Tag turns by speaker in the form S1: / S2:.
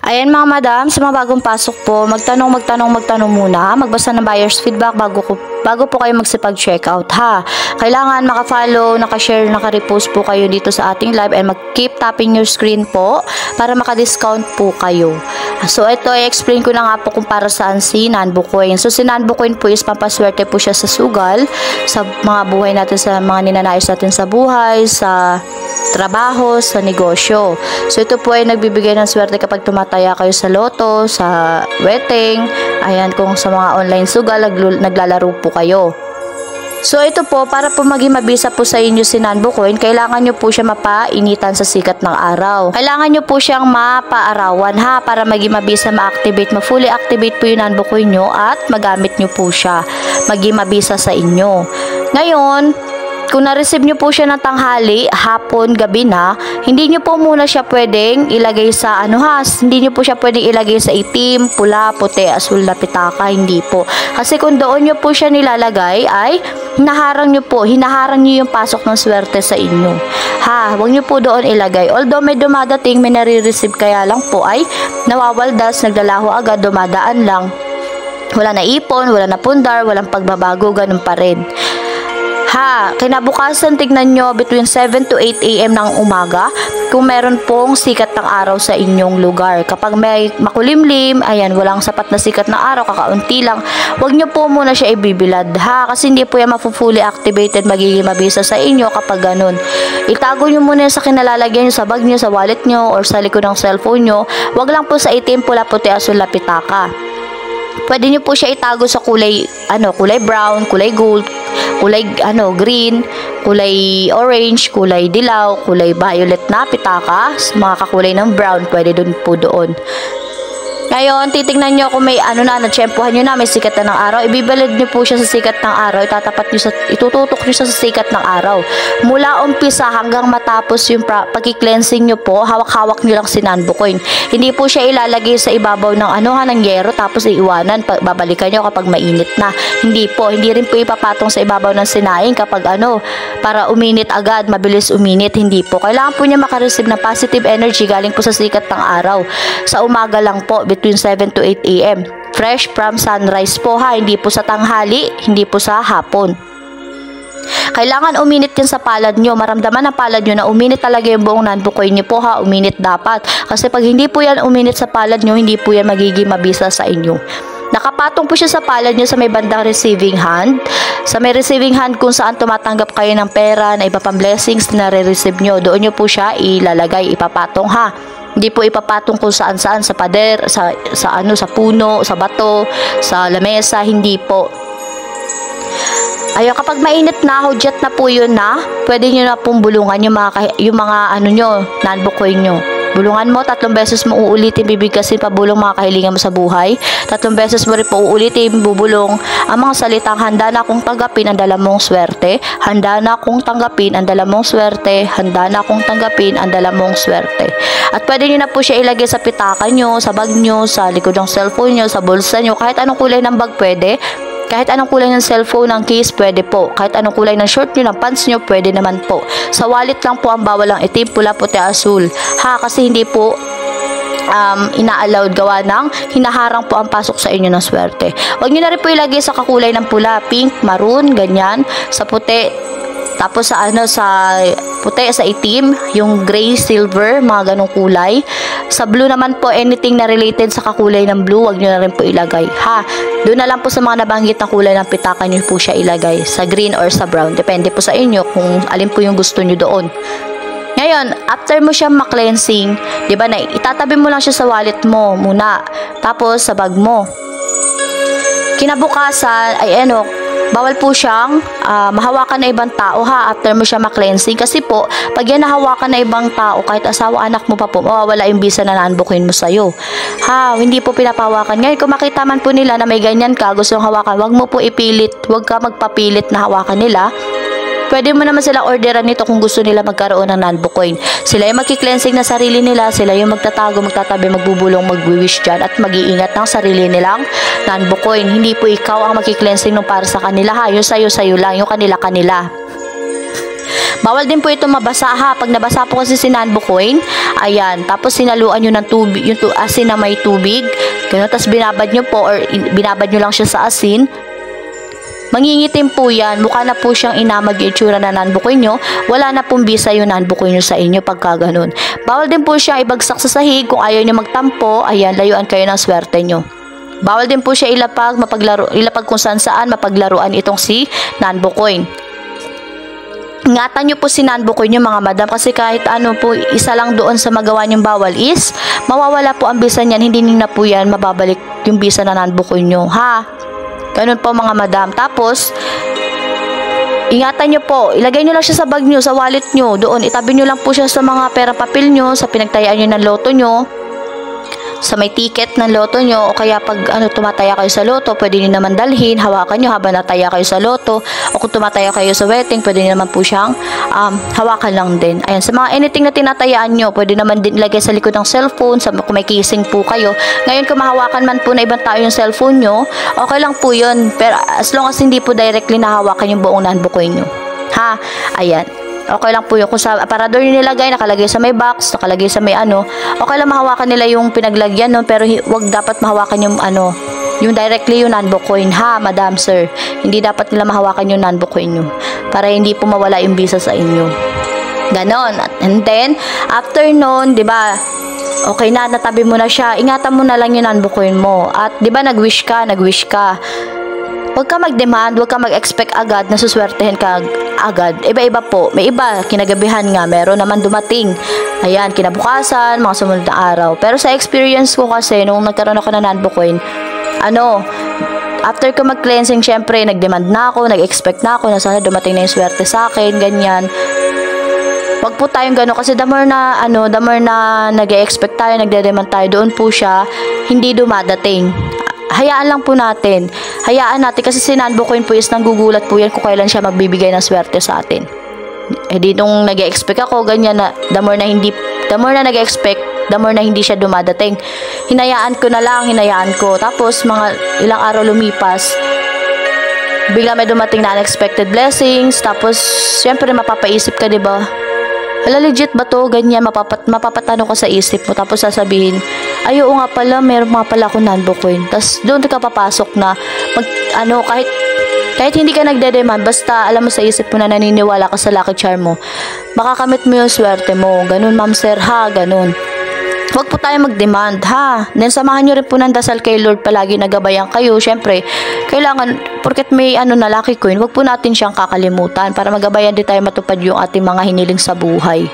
S1: Ayan mga madam, sa mga bagong pasok po, magtanong muna, magbasa ng buyer's feedback bago po kayo magsipag-checkout ha. Kailangan maka-follow, naka-share, naka-repost po kayo dito sa ating live and mag-keep tapping your screen po para maka-discount po kayo. So ito, i-explain ko na nga po kung para saan si Nanbo Coin. So si Nanbo Coin po is pampaswerte po siya sa sugal, sa mga buhay natin, sa mga ninanais natin sa buhay, sa trabaho, sa negosyo. So ito po ay nagbibigay ng swerte kapag tumataya kayo sa loto, sa wedding, ayan, kung sa mga online sugal, naglalaro po kayo. So ito po, para po maging mabisa po sa inyo si Nanbo Coin, kailangan nyo po siya mapainitan sa sikat ng araw. Kailangan nyo po siyang mapaarawan ha, para maging mabisa, ma-activate, ma-fully activate po yung Nanbo Coin nyo at magamit nyo po siya, maging mabisa sa inyo. Ngayon, kung na-receive nyo po siya ng tanghali, hapon, gabi na, hindi nyo po muna siya pwedeng ilagay sa hindi nyo po siya pwedeng ilagay sa itim, pula, puti, asul na pitaka, hindi po. Kasi kung doon nyo po siya nilalagay ay hinaharang nyo yung pasok ng swerte sa inyo. Ha, huwag nyo po doon ilagay. Although may dumadating, may nare-receive, kaya lang po ay nawawaldas, naglalaho agad, dumadaan lang. Wala na ipon, wala na pundar, walang pagbabago, ganun pa rin. Ha, kinabukasan tignan nyo between 7 to 8 AM ng umaga kung meron pong sikat ng araw sa inyong lugar. Kapag may makulimlim, ayan, walang sapat na sikat ng araw, kakaunti lang, huwag nyo po muna siya ibibilad ha, kasi hindi po yan fully activated, magiging mabisa sa inyo kapag ganun. Itago nyo muna sa kinalalagyan nyo, sa bag nyo, sa wallet nyo, or sa likod ng cellphone nyo. Huwag lang po sa itim, pula, puti, asul na pitaka. Pwede nyo po siya itago sa kulay brown, kulay gold, kulay green, kulay orange, kulay dilaw, kulay violet na pitaka, mga kakulay ng brown, pwede dun po doon. Ngayon, titingnan nyo kung may natsyempohan nyo na, may sikat na ng araw, ibibalid nyo po siya sa sikat ng araw, itututok nyo siya sa sikat ng araw. Mula umpisa hanggang matapos yung pag-cleansing nyo po, hawak-hawak nyo lang si Nanbo Coin. Hindi po siya ilalagay sa ibabaw ng yero, tapos iiwanan, babalikan nyo kapag mainit na. Hindi rin po ipapatong sa ibabaw ng sinaing kapag para uminit agad, mabilis uminit, hindi po. Kailangan po niya makareceive ng positive energy galing po sa sikat ng araw. Sa umaga lang po, between 7 to 8 AM. Fresh from sunrise po ha, hindi po sa tanghali, hindi po sa hapon. Kailangan uminit yan sa palad nyo, maramdaman ang palad nyo na uminit talaga yung buong Nanbo Coin nyo po ha, uminit dapat. Kasi pag hindi po yan uminit sa palad nyo, hindi po yan magiging mabisa sa inyo. Nakapatong po siya sa palad nyo sa may bandang receiving hand. Sa may receiving hand kung saan tumatanggap kayo ng pera na iba pang blessings na re-receive nyo, doon nyo po siya ilalagay, ipapatong ha. Hindi po ipapatong kung saan-saan, sa pader, sa puno, sa bato, sa lamesa, hindi po. Ayun, kapag mainit na, hudyat na po yun na, pwede nyo na pong bulungan yung mga Nanbo Coin nyo. Bulungan mo, 3 beses mo uulitin, bibigkasin pabulong mga kahilingan mo sa buhay. 3 beses mo rin po uulitin, bubulong ang mga salitang, handa na akong tanggapin ang dala mong swerte, handa na akong tanggapin ang dala mong swerte, handa na akong tanggapin ang dala mong swerte. At pwede nyo na po siya ilagay sa pitaka nyo, sa bag nyo, sa likod ng cellphone nyo, sa bulsa nyo, kahit anong kulay ng bag pwede. Kahit anong kulay ng cellphone, ng case, pwede po. Kahit anong kulay ng short nyo, ng pants nyo, pwede naman po. Sa wallet lang po ang bawal ang itim, pula, puti, asul. Ha, kasi hindi po ina-allowed gawa ng hinaharang po ang pasok sa inyo ng swerte. Huwag nyo na rin po ilagay sa kakulay ng pula, pink, maroon, ganyan, sa puti. Tapos sa puti, sa itim, yung gray, silver, mga ganong kulay. Sa blue naman po, anything na related sa kakulay ng blue, wag nyo na rin po ilagay. Ha, doon na lang po sa mga nabanggit na kulay ng pitaka nyo po siya ilagay. Sa green or sa brown. Depende po sa inyo kung alin po yung gusto nyo doon. Ngayon, after mo siya ma-cleansing, di ba na itatabi mo lang siya sa wallet mo muna. Tapos sa bag mo. Kinabukasan, bawal po siyang mahawakan na ibang tao ha, after mo siya ma-cleansing. Kasi po, pag yan nahawakan na ibang tao, kahit asawa, anak mo pa po, mawawala yung bisa na Nanbo Coin mo sa'yo. Ha, hindi po pinapahawakan. Ngayon, kung makita man po nila na may ganyan ka, gusto yung hawakan, wag mo po ipilit, wag ka magpapilit na hawakan nila. Pwede mo naman sila orderan nito kung gusto nila magkaroon ng Nanbo Coin. Sila yung magki-cleansing na sarili nila, sila yung magtatago, magtatabi, magbubulong, magwi-wish dyan at mag-iingat ng sarili nilang Nanbo Coin. Hindi po ikaw ang magki-cleansing nung para sa kanila ha, yung sayo lang, yung kanila. Bawal din po ito mabasa ha. Pag nabasa po kasi si Nanbo Coin, ayan, tapos sinaluan nyo ng tubig, yung asin na may tubig, ganun, tapos binabad nyo po or binabad nyo lang siya sa asin, mangingitim po yan. Mukha na po siyang inamag yung itsura na Nanbo Coin nyo. Wala na pong bisa yung Nanbo Coin nyo sa inyo pagka ganun. Bawal din po siya ibagsak sa sahig. Kung ayaw nyo magtampo, ayan, layuan kayo ng swerte nyo. Bawal din po siya ilapag kung saan mapaglaruan itong si Nanbo Coin. Ingatan nyo po si Nanbo Coin nyo mga madam, kasi kahit ano po, isa lang doon sa magawa nyong bawal is mawawala po ang bisa niyan. Hindi nyo na po yan mababalik yung bisa na Nanbo Coin nyo ha. Ganun po mga madam. Tapos ingatan nyo po, ilagay nyo lang siya sa bag nyo, sa wallet nyo, doon itabi nyo lang po siya sa mga pera papel nyo, sa pinagtayaan nyo ng loto nyo, sa may ticket ng loto nyo, o kaya pag tumataya kayo sa loto, pwede nyo naman dalhin, hawakan nyo habang nataya kayo sa loto, o kung tumataya kayo sa wedding, pwede nyo naman po siyang hawakan lang din. Ayan, sa mga anything na tinatayaan nyo, pwede naman din ilagay sa likod ng cellphone, kung may casing po kayo. Ngayon, kung mahawakan man po na ibang tao yung cellphone nyo, okay lang po yun, pero as long as hindi po directly nahawakan yung buong Nanbo Coin nyo. Ha? Ayan. Okay lang po yun. Kung sa aparador nyo nilagay, nakalagay sa may box, nakalagay sa may okay lang mahawakan nila yung pinaglagyan nun, pero wag dapat mahawakan yung yung directly yung Nanbo Coin ha, madam, sir. Hindi dapat nila mahawakan yung Nanbo Coin nyo para hindi po mawala yung bisa sa inyo. Ganon. And then, after nun, di ba, okay na, natabi mo na siya, ingatan mo na lang yung Nanbo Coin mo. At di ba, nag-wish ka. Huwag ka mag-demand, huwag ka mag-expect agad na suswertehin ka agad. Iba-iba po. May iba, kinagabihan nga, meron naman dumating. Ayan, kinabukasan, mga sumunod na araw. Pero sa experience ko kasi, nung nagkaroon ako ng Nanbo Coin, after ko mag-cleansing, syempre, nag-demand na ako, nag-expect na ako na sana dumating na yung swerte sa akin, ganyan. Wag po tayong gano'n kasi the more na nag-expect tayo, nagde-demand tayo, doon po siya hindi dumadating. Hayaan lang po natin. Hayaan natin kasi si Nanbo Coin po is nanggugulat po yan kung kailan siya magbibigay ng swerte sa atin. Di nung nag-expect ako, ganyan na, the more na nag-expect, the more na hindi siya dumadating. Hinayaan ko. Tapos, mga ilang araw lumipas, bigla may dumating na unexpected blessings. Tapos, syempre, mapapaisip ka, diba? Hala, legit ba to? Ganyan, mapapatanong ko sa isip mo. Tapos sasabihin, ay, oo nga pala, meron nga pala akong Nanbo Coin. Tapos doon ka papasok na, kahit hindi ka nagde-demand, basta alam mo sa isip mo na naniniwala ka sa lucky charm mo, makakamit mo yung swerte mo. Ganun, ma'am, sir, ha? Ganun. Huwag po tayo mag-demand, ha? Then, samahan nyo rin po ng dasal kay Lord palagi, nagabayan kayo. Siyempre, kailangan, porket may na lucky coin, huwag po natin siyang kakalimutan para magabayan din tayo matupad yung ating mga hiniling sa buhay.